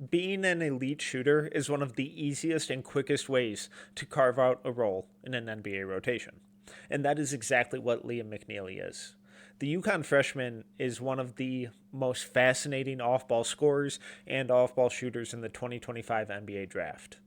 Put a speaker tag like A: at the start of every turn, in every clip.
A: Being an elite shooter is one of the easiest and quickest ways to carve out a role in an NBA rotation. And that is exactly what Liam McNeeley is. The UConn freshman is one of the most fascinating off ball scorers and off ball shooters in the 2025 NBA draft.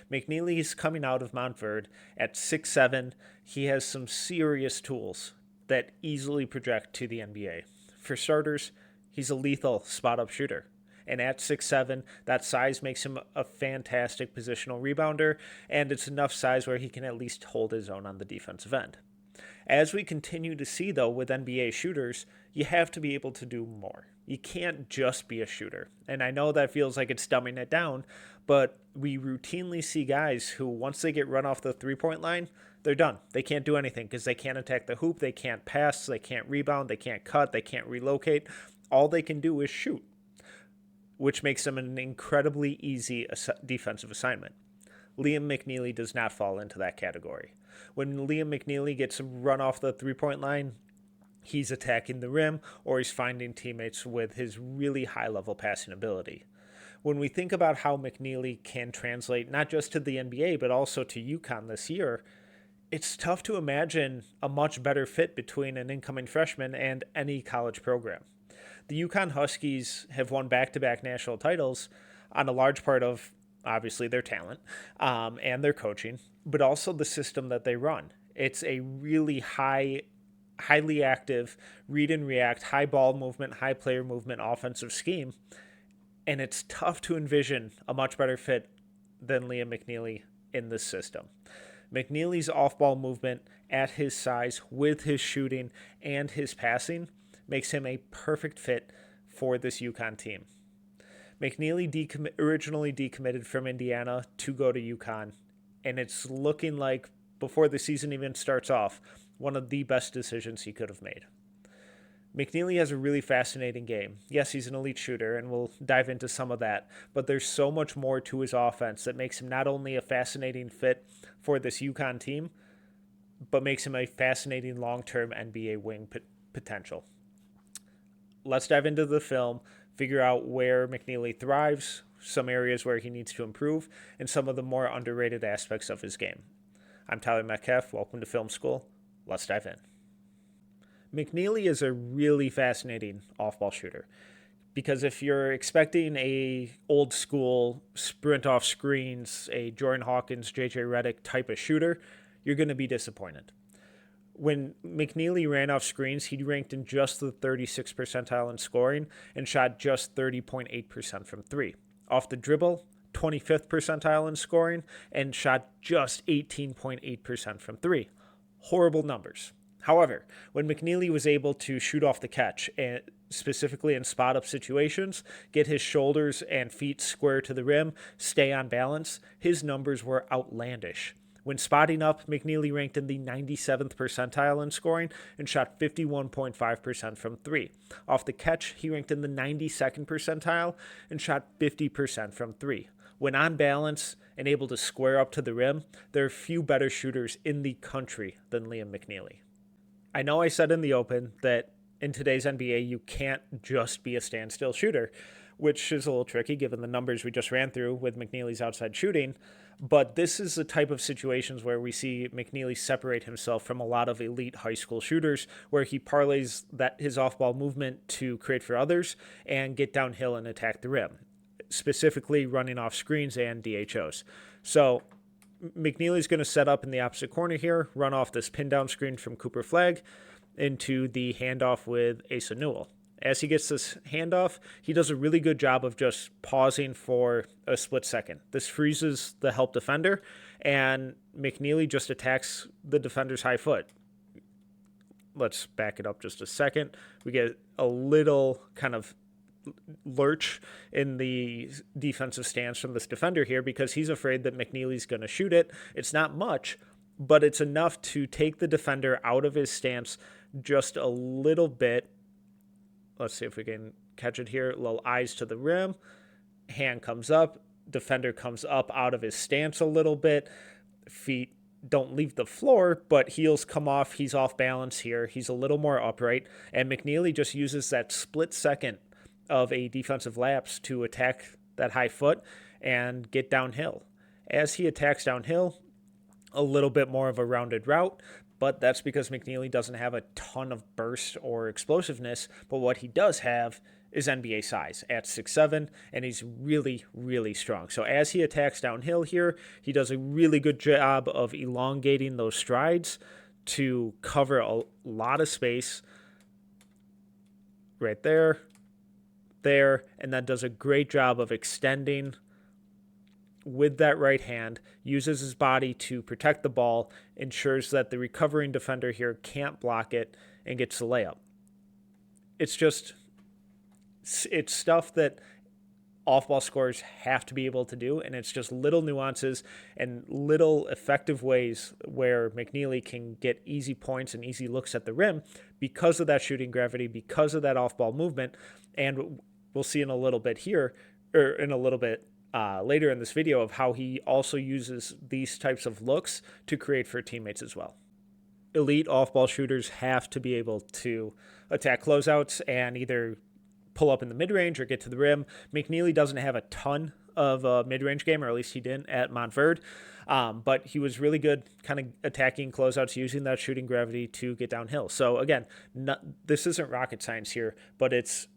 A: McNeeley is coming out of Montverde at 6'7". He has some serious tools that easily project to the NBA. For starters, he's a lethal spot up shooter. And at 6'7", that size makes him a fantastic positional rebounder, and it's enough size where he can at least hold his own on the defensive end. As we continue to see, though, with NBA shooters, you have to be able to do more. You can't just be a shooter. And I know that feels like it's dumbing it down, but we routinely see guys who, once they get run off the three-point line, they're done. They can't do anything because they can't attack the hoop, they can't pass, they can't rebound, they can't cut, they can't relocate. All they can do is shoot, which makes them an incredibly easy defensive assignment. Liam McNeeley does not fall into that category. When Liam McNeeley gets run off the three-point line, he's attacking the rim or he's finding teammates with his really high-level passing ability. When we think about how McNeeley can translate not just to the NBA but also to UConn this year, it's tough to imagine a much better fit between an incoming freshman and any college program. The UConn Huskies have won back-to-back national titles on a large part of, obviously, their talent and their coaching, but also the system that they run. It's a really highly active, read and react, high ball movement, high player movement offensive scheme, and it's tough to envision a much better fit than Liam McNeeley in this system. McNeeley's off-ball movement at his size, with his shooting and his passing, makes him a perfect fit for this UConn team. McNeeley originally decommitted from Indiana to go to UConn, and it's looking like, before the season even starts off, one of the best decisions he could have made. McNeeley has a really fascinating game. Yes, he's an elite shooter, and we'll dive into some of that, but there's so much more to his offense that makes him not only a fascinating fit for this UConn team, but makes him a fascinating long-term NBA wing potential. Let's dive into the film, figure out where McNeeley thrives, some areas where he needs to improve, and some of the more underrated aspects of his game. I'm Tyler Metcalf. Welcome to Film School. Let's dive in. McNeeley is a really fascinating off-ball shooter because if you're expecting a old school sprint off screens, a Jordan Hawkins, JJ Redick type of shooter, you're going to be disappointed. When McNeeley ran off screens, he ranked in just the 36th percentile in scoring and shot just 30.8% from three. Off the dribble, 25th percentile in scoring and shot just 18.8% from three. Horrible numbers. However, when McNeeley was able to shoot off the catch, and specifically in spot-up situations, get his shoulders and feet square to the rim, stay on balance, his numbers were outlandish. When spotting up, McNeeley ranked in the 97th percentile in scoring and shot 51.5% from three. Off the catch, he ranked in the 92nd percentile and shot 50% from three. When on balance and able to square up to the rim, there are few better shooters in the country than Liam McNeeley. I know I said in the open that in today's NBA, you can't just be a standstill shooter, which is a little tricky given the numbers we just ran through with McNeeley's outside shooting. But this is the type of situations where we see McNeeley separate himself from a lot of elite high school shooters, where he parlays his off-ball movement to create for others and get downhill and attack the rim, specifically running off screens and DHOs. So McNeeley's going to set up in the opposite corner here, run off this pin down screen from Cooper Flagg into the handoff with Asa Newell. As he gets this handoff, he does a really good job of just pausing for a split second. This freezes the help defender, and McNeeley just attacks the defender's high foot. Let's back it up just a second. We get a little kind of lurch in the defensive stance from this defender here because he's afraid that McNeeley's going to shoot it. It's not much, but it's enough to take the defender out of his stance just a little bit. Let's see if we can catch it here. Little eyes to the rim. Hand comes up. Defender comes up out of his stance a little bit. Feet don't leave the floor, but heels come off. He's off balance here. He's a little more upright. And McNeeley just uses that split second of a defensive lapse to attack that high foot, and get downhill. As he attacks downhill, a little bit more of a rounded route, but that's because McNeeley doesn't have a ton of burst or explosiveness. But what he does have is NBA size at 6'7", and he's really, really strong. So as he attacks downhill here, he does a really good job of elongating those strides to cover a lot of space right there, and then does a great job of extending with that right hand, uses his body to protect the ball, ensures that the recovering defender here can't block it, and gets the layup. It's stuff that off-ball scorers have to be able to do, and it's just little nuances and little effective ways where McNeeley can get easy points and easy looks at the rim because of that shooting gravity, because of that off-ball movement. And we'll see in a little bit here, or in a little bit later in this video, of how he also uses these types of looks to create for teammates as well. Elite off-ball shooters have to be able to attack closeouts and either pull up in the mid-range or get to the rim. McNeeley doesn't have a ton of a mid-range game, or at least he didn't at Montverde, but he was really good kind of attacking closeouts, using that shooting gravity to get downhill. So again, this isn't rocket science here, but it's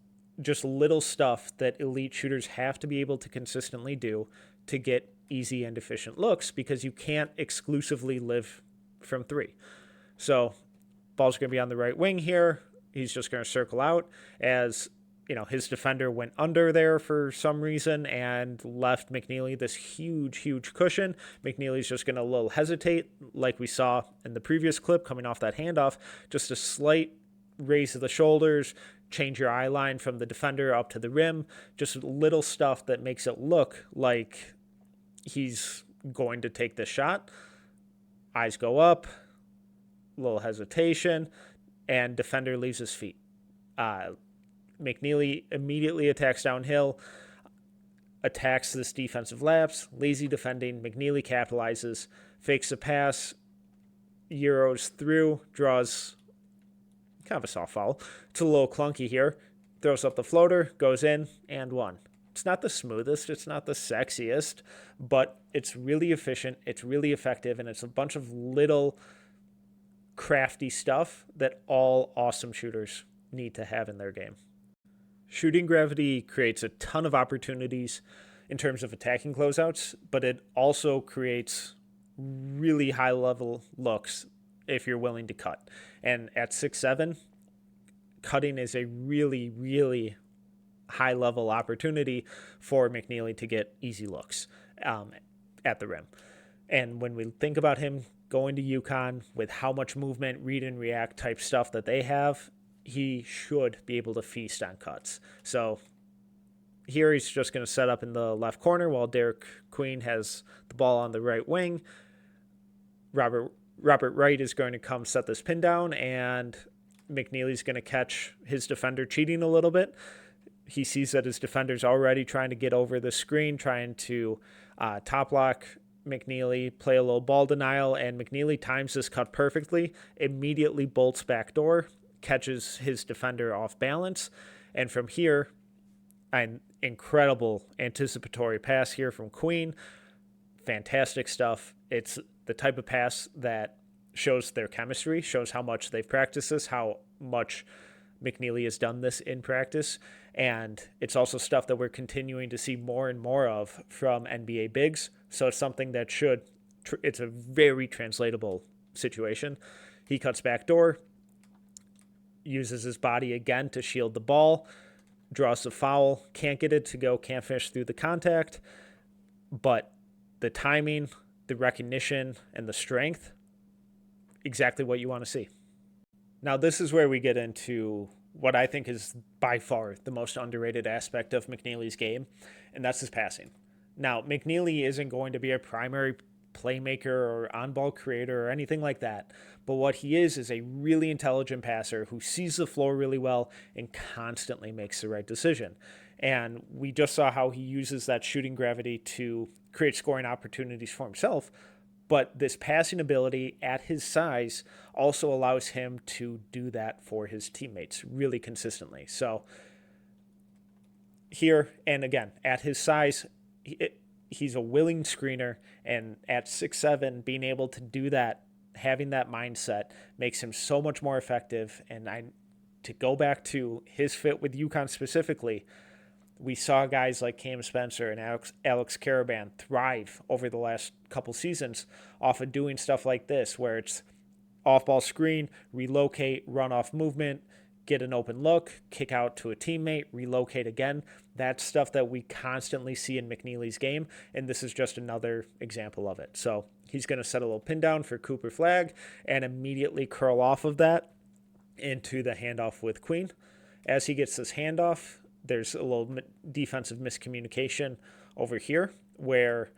A: just little stuff that elite shooters have to be able to consistently do to get easy and efficient looks, because you can't exclusively live from three. So ball's going to be on the right wing here. He's just going to circle out as his defender went under there for some reason and left McNeeley this huge cushion. McNeeley's just going to a little hesitate, like we saw in the previous clip coming off that handoff. Just a slight raise of the shoulders, change your eye line from the defender up to the rim. Just little stuff that makes it look like he's going to take this shot. Eyes go up, a little hesitation, and defender leaves his feet. McNeeley immediately attacks downhill, attacks this defensive lapse, lazy defending. McNeeley capitalizes, fakes a pass, Euros through, draws kind of a soft foul. It's a little clunky here. Throws up the floater, goes in, and one. It's not the smoothest, it's not the sexiest, but it's really efficient, it's really effective, and it's a bunch of little crafty stuff that all awesome shooters need to have in their game. Shooting gravity creates a ton of opportunities in terms of attacking closeouts, but it also creates really high-level looks if you're willing to cut. And at 6'7", cutting is a really, really high-level opportunity for McNeeley to get easy looks at the rim. And when we think about him going to UConn with how much movement, read and react type stuff that they have, he should be able to feast on cuts. So here he's just going to set up in the left corner while Derek Queen has the ball on the right wing. Robert Wright is going to come set this pin down, and McNeeley's going to catch his defender cheating a little bit. He sees that his defender's already trying to get over the screen, trying to top lock McNeeley, play a little ball denial, and McNeeley times this cut perfectly, immediately bolts backdoor, catches his defender off balance, and from here, an incredible anticipatory pass here from Queen. Fantastic stuff. It's the type of pass that shows their chemistry, shows how much they've practiced this, how much McNeeley has done this in practice, and it's also stuff that we're continuing to see more and more of from NBA bigs, so it's something that it's a very translatable situation. He cuts backdoor, uses his body again to shield the ball, draws the foul, can't get it to go, can't finish through the contact, but the timing, the recognition, and the strength, exactly what you want to see. Now, this is where we get into what I think is by far the most underrated aspect of McNeeley's game, and that's his passing. Now, McNeeley isn't going to be a primary playmaker or on-ball creator or anything like that, but what he is a really intelligent passer who sees the floor really well and constantly makes the right decision. And we just saw how he uses that shooting gravity to create scoring opportunities for himself, but this passing ability at his size also allows him to do that for his teammates really consistently. So here. And again, at his size, he's a willing screener. And at 6'7", being able to do that, having that mindset, makes him so much more effective. And to go back to his fit with UConn specifically, we saw guys like Cam Spencer and Alex Caravan thrive over the last couple seasons off of doing stuff like this, where it's off-ball screen, relocate, run off movement, get an open look, kick out to a teammate, relocate again. That's stuff that we constantly see in McNeely's game, and this is just another example of it. So he's going to set a little pin down for Cooper Flagg and immediately curl off of that into the handoff with Queen. As he gets this handoff, there's a little defensive miscommunication over here where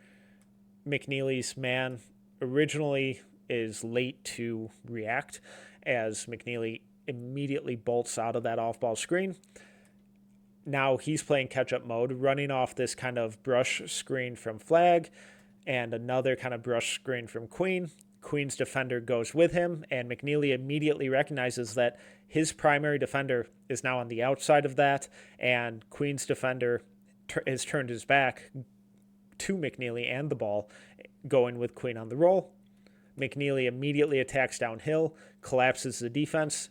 A: McNeely's man originally is late to react as McNeely immediately bolts out of that off-ball screen. Now he's playing catch-up mode, running off this kind of brush screen from Flagg and another kind of brush screen from Queen. Queen's defender goes with him, and McNeely immediately recognizes that his primary defender is now on the outside of that, and Queen's defender has turned his back to McNeely and the ball, going with Queen on the roll. McNeely immediately attacks downhill, collapses the defense.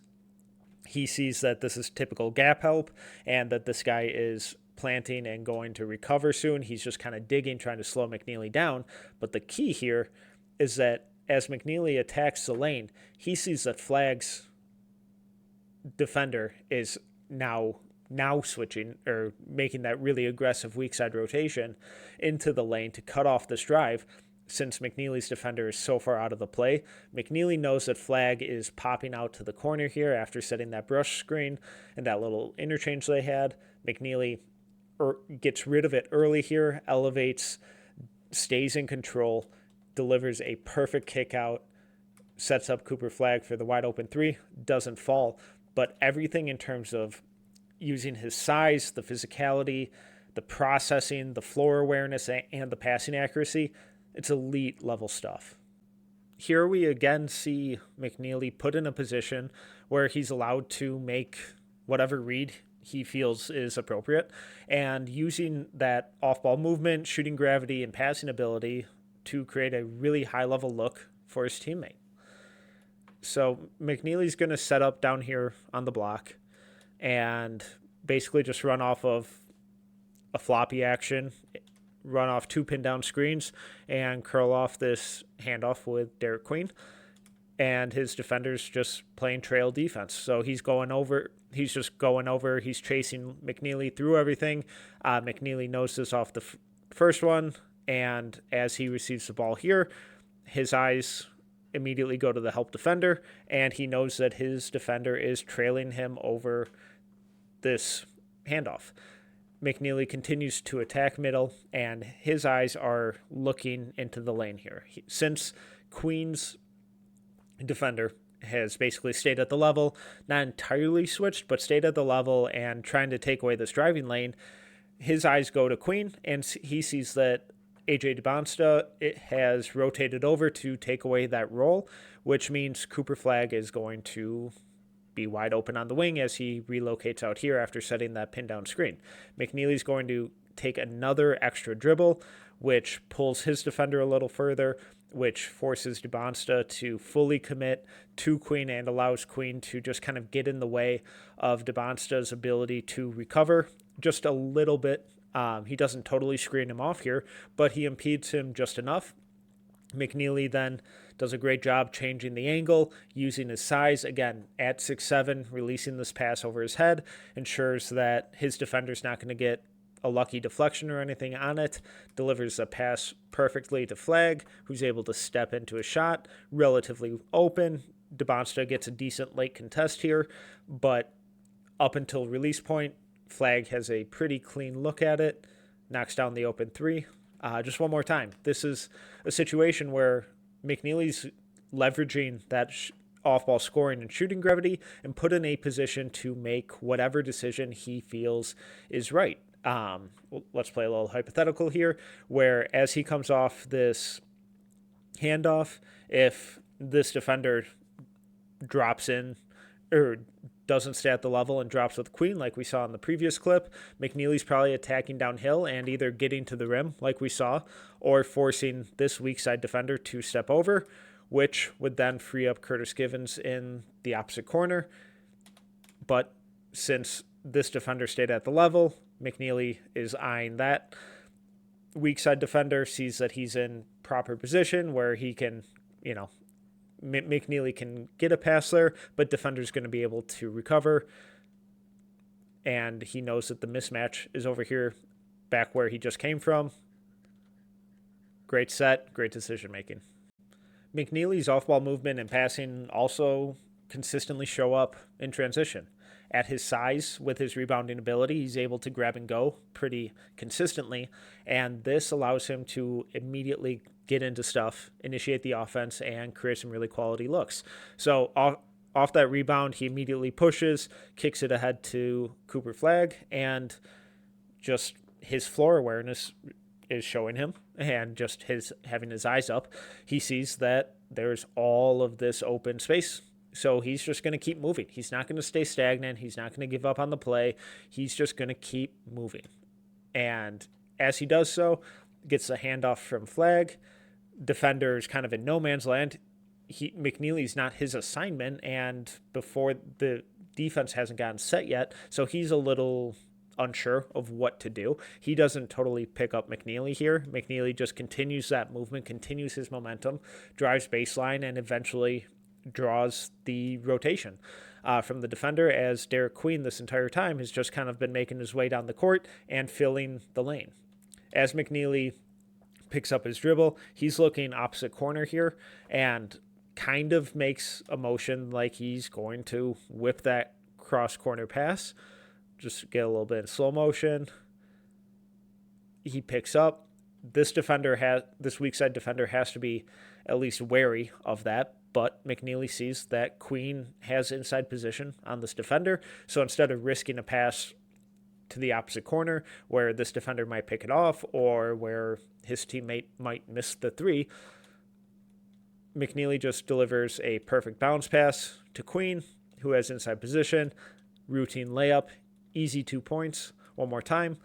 A: He sees that this is typical gap help and that this guy is planting and going to recover soon. He's just kind of digging, trying to slow McNeely down. But the key here is that as McNeely attacks the lane, he sees that Flagg's defender is now switching or making that really aggressive weak side rotation into the lane to cut off this drive. Since McNeely's defender is so far out of the play, McNeely knows that Flagg is popping out to the corner here after setting that brush screen and that little interchange they had. McNeely gets rid of it early here, elevates, stays in control, delivers a perfect kick out, sets up Cooper Flagg for the wide open three, doesn't fall. But everything in terms of using his size, the physicality, the processing, the floor awareness, and the passing accuracy, it's elite level stuff. Here we again see McNeely put in a position where he's allowed to make whatever read he feels is appropriate, and using that off-ball movement, shooting gravity, and passing ability to create a really high-level look for his teammate. So McNeely's going to set up down here on the block and basically just run off of a floppy action, run off two pin down screens, and curl off this handoff with Derek Queen. And his defender's just playing trail defense. So he's just going over, he's chasing McNeely through everything. McNeely knows this off the first one, and as he receives the ball here, his eyes immediately go to the help defender, and he knows that his defender is trailing him over this handoff. McNeely continues to attack middle, and his eyes are looking into the lane here. Since Queen's defender has basically stayed at the level, not entirely switched, but stayed at the level and trying to take away this driving lane, his eyes go to Queen, and he sees that AJ DeBonsta has rotated over to take away that role, which means Cooper Flagg is going to be wide open on the wing as he relocates out here after setting that pin down screen. McNeely's going to take another extra dribble, which pulls his defender a little further, which forces DeBonsta to fully commit to Queen and allows Queen to just kind of get in the way of DeBonsta's ability to recover just a little bit. He doesn't totally screen him off here, but he impedes him just enough. McNeely then does a great job changing the angle, using his size, again, at 6'7", releasing this pass over his head, ensures that his defender's not going to get a lucky deflection or anything on it, delivers a pass perfectly to Flagg, who's able to step into a shot, relatively open. DeBonsta gets a decent late contest here, but up until release point, Flagg has a pretty clean look at it, knocks down the open three. Just one more time, this is a situation where McNeely's leveraging that off-ball scoring and shooting gravity and put in a position to make whatever decision he feels is right. Let's play a little hypothetical here, where as he comes off this handoff, if this defender drops in or doesn't stay at the level and drops with Queen like we saw in the previous clip, McNeeley's probably attacking downhill and either getting to the rim like we saw or forcing this weak side defender to step over, which would then free up Curtis Givens in the opposite corner. But since this defender stayed at the level, McNeeley is eyeing that weak side defender, sees that he's in proper position where he can, McNeeley can get a pass there, but defender's going to be able to recover. And he knows that the mismatch is over here, back where he just came from. Great set, great decision making. McNeeley's off-ball movement and passing also consistently show up in transition. At his size, with his rebounding ability, he's able to grab and go pretty consistently, and this allows him to immediately get into stuff, initiate the offense, and create some really quality looks. So off that rebound, he immediately pushes, kicks it ahead to Cooper Flagg, and just his floor awareness is showing him, and just his having his eyes up, he sees that there's all of this open space. So he's just going to keep moving. He's not going to stay stagnant. He's not going to give up on the play. He's just going to keep moving. And as he does so, gets the handoff from Flagg. Defender's kind of in no man's land. McNeeley's not his assignment, and before the defense hasn't gotten set yet, so he's a little unsure of what to do. He doesn't totally pick up McNeeley here. McNeeley just continues that movement, continues his momentum, drives baseline, and eventually draws the rotation from the defender, as Derek Queen this entire time has just kind of been making his way down the court and filling the lane. As McNeeley picks up his dribble, he's looking opposite corner here and kind of makes a motion like he's going to whip that cross corner pass. Just get a little bit in slow motion. He picks up. This weak side defender has to be at least wary of that. But McNeeley sees that Queen has inside position on this defender. So instead of risking a pass to the opposite corner where this defender might pick it off or where his teammate might miss the three, McNeeley just delivers a perfect bounce pass to Queen, who has inside position, routine layup, easy 2 points. One more time.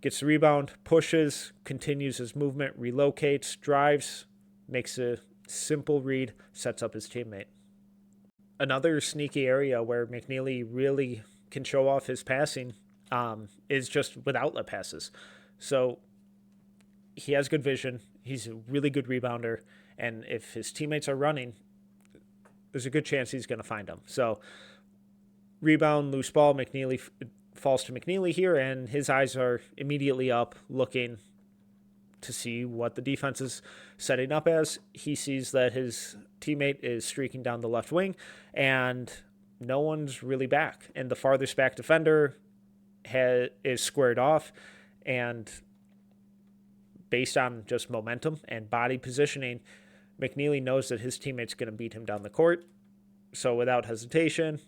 A: Gets the rebound, pushes, continues his movement, relocates, drives, makes a simple read, sets up his teammate. Another sneaky area where McNeeley really can show off his passing is just with outlet passes. So he has good vision. He's a really good rebounder. And if his teammates are running, there's a good chance he's going to find them. So rebound, loose ball, McNeeley falls to McNeeley here, and his eyes are immediately up looking to see what the defense is setting up as. He sees that his teammate is streaking down the left wing, and no one's really back. And the farthest back defender is squared off, and based on just momentum and body positioning, McNeeley knows that his teammate's going to beat him down the court. So without hesitation,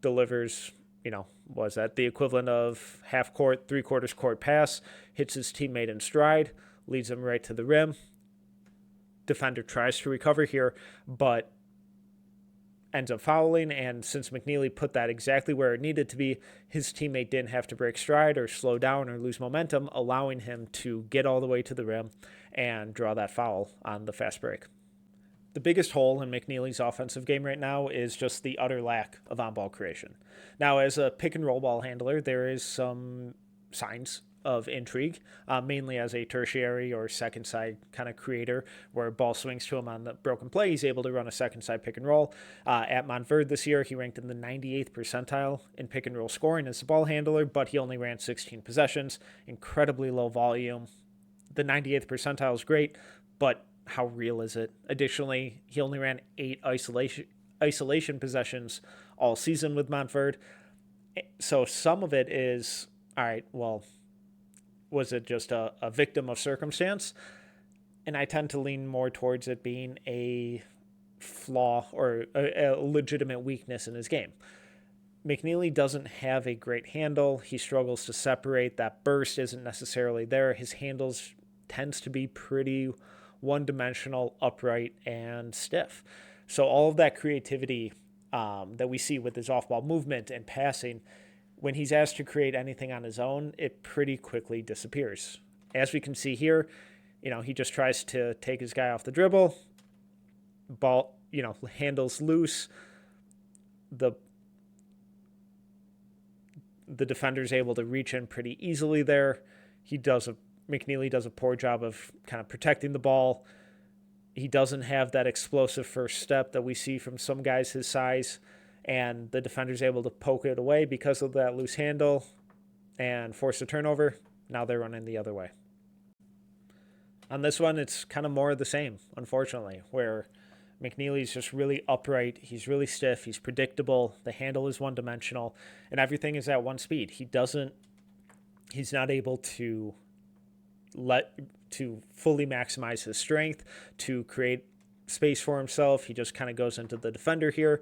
A: delivers, was that the equivalent of half court, 3/4 court pass, hits his teammate in stride, leads him right to the rim. Defender tries to recover here, but ends up fouling, and since McNeeley put that exactly where it needed to be, his teammate didn't have to break stride or slow down or lose momentum, allowing him to get all the way to the rim and draw that foul on the fast break. The biggest hole in McNeeley's offensive game right now is just the utter lack of on-ball creation. Now, as a pick-and-roll ball handler, there is some signs of intrigue, mainly as a tertiary or second side kind of creator, where ball swings to him on the broken play. He's able to run a second side pick and roll. At Montverde this year, he ranked in the 98th percentile in pick and roll scoring as a ball handler, but he only ran 16 possessions, incredibly low volume. The 98th percentile is great, but how real is it? Additionally, he only ran 8 isolation possessions all season with Montverde. So some of it is, all right, well, was it just a victim of circumstance? And I tend to lean more towards it being a flaw or a legitimate weakness in his game. McNeeley doesn't have a great handle. He struggles to separate. That burst isn't necessarily there. His handles tends to be pretty one-dimensional, upright, and stiff. So all of that creativity that we see with his off-ball movement and passing. When he's asked to create anything on his own, it pretty quickly disappears. As we can see here, he just tries to take his guy off the dribble. Ball, handles loose. The defender's able to reach in pretty easily there. McNeeley does a poor job of kind of protecting the ball. He doesn't have that explosive first step that we see from some guys his size, and the defender's able to poke it away because of that loose handle and force a turnover. Now they're running the other way. On this one, it's kind of more of the same, unfortunately, where McNeeley's just really upright. He's really stiff. He's predictable. The handle is one-dimensional, and everything is at one speed. He's not able to fully maximize his strength, to create space for himself. He just kind of goes into the defender here,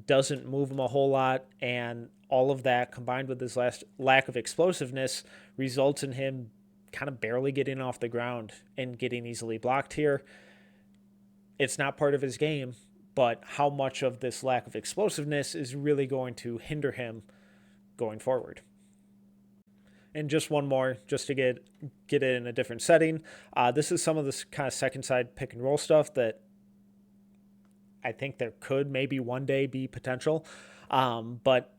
A: doesn't move him a whole lot, and all of that combined with his lack of explosiveness results in him kind of barely getting off the ground and getting easily blocked here. It's not part of his game, but how much of this lack of explosiveness is really going to hinder him going forward. And just one more, just to get it in a different setting. This is some of this kind of second side pick and roll stuff that I think there could maybe one day be potential. But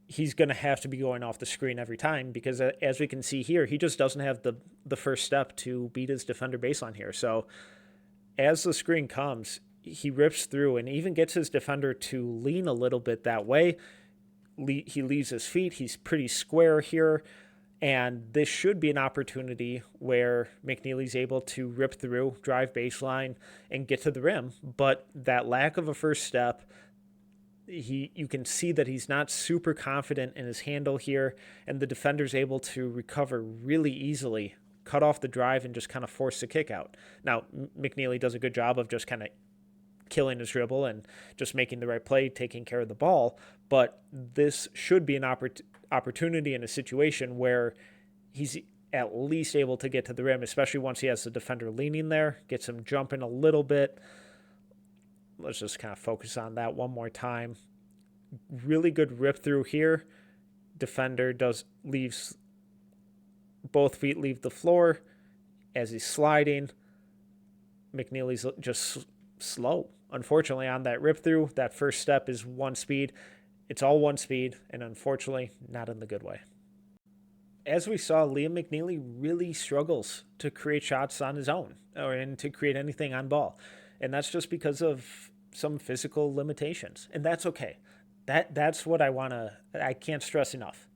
A: he's going to have to be going off the screen every time because as we can see here, he just doesn't have the first step to beat his defender baseline here. So as the screen comes, he rips through and even gets his defender to lean a little bit that way. He leaves his feet. He's pretty square here. And this should be an opportunity where McNeeley's able to rip through, drive baseline, and get to the rim. But that lack of a first step, you can see that he's not super confident in his handle here, and the defender's able to recover really easily, cut off the drive, and just kind of force the kick out. Now, McNeeley does a good job of just kind of killing his dribble and just making the right play, taking care of the ball. But this should be an opportunity in a situation where he's at least able to get to the rim, especially once he has the defender leaning there, gets him jumping a little bit. Let's just kind of focus on that one more time. Really good rip through here. Defender leaves both feet leave the floor as he's sliding. McNeeley's just slow. Unfortunately, on that rip through, that first step is one speed. It's all one speed, and unfortunately, not in the good way. As we saw, Liam McNeeley really struggles to create shots on his own and to create anything on ball. And that's just because of some physical limitations. And that's okay. That's what I can't stress enough,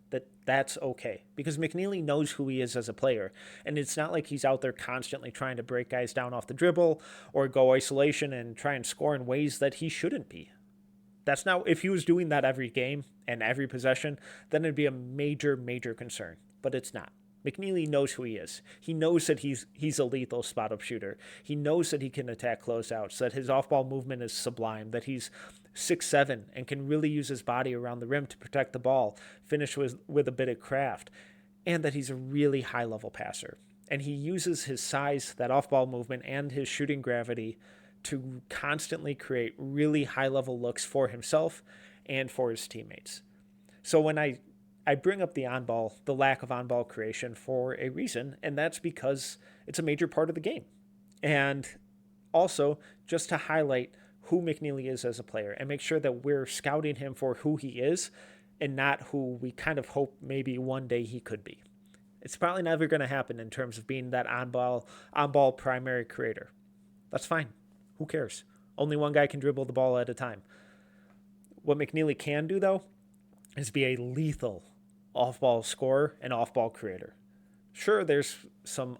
A: that's okay. Because McNeeley knows who he is as a player. And it's not like he's out there constantly trying to break guys down off the dribble or go isolation and try and score in ways that he shouldn't be. That's not, if he was doing that every game and every possession, then it'd be a major, major concern. But it's not. McNeeley knows who he is. He knows that he's a lethal spot-up shooter. He knows that he can attack closeouts, that his off-ball movement is sublime, that he's 6'7" and can really use his body around the rim to protect the ball, finish with a bit of craft, and that he's a really high-level passer. And he uses his size, that off-ball movement, and his shooting gravity to constantly create really high-level looks for himself and for his teammates. So when I bring up the lack of on-ball creation for a reason, and that's because it's a major part of the game. And also, just to highlight who McNeeley is as a player and make sure that we're scouting him for who he is and not who we kind of hope maybe one day he could be. It's probably never going to happen in terms of being that on-ball primary creator. That's fine. Who cares? Only one guy can dribble the ball at a time. What McNeeley can do, though, is be a lethal off-ball scorer and off-ball creator. Sure, there's some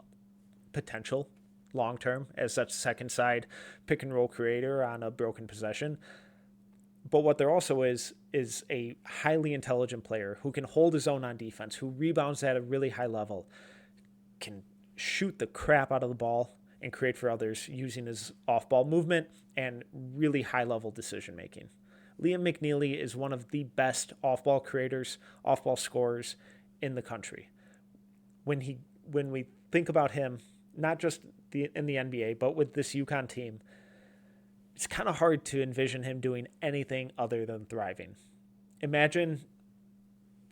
A: potential long-term as that second side pick-and-roll creator on a broken possession. But what there also is a highly intelligent player who can hold his own on defense, who rebounds at a really high level, can shoot the crap out of the ball and create for others using his off-ball movement and really high-level decision-making. Liam McNeeley is one of the best off-ball creators, off-ball scorers in the country. When we think about him, not just in the NBA, but with this UConn team, it's kind of hard to envision him doing anything other than thriving. Imagine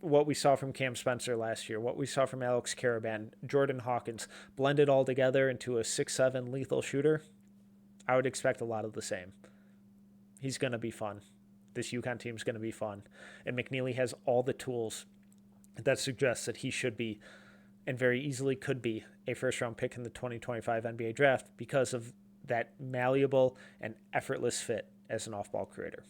A: what we saw from Cam Spencer last year, what we saw from Alex Caravan, Jordan Hawkins, blended all together into a 6'7" lethal shooter. I would expect a lot of the same. He's going to be fun. This UConn team is going to be fun. And McNeeley has all the tools that suggest that he should be, and very easily could be, a first-round pick in the 2025 NBA draft because of that malleable and effortless fit as an off-ball creator.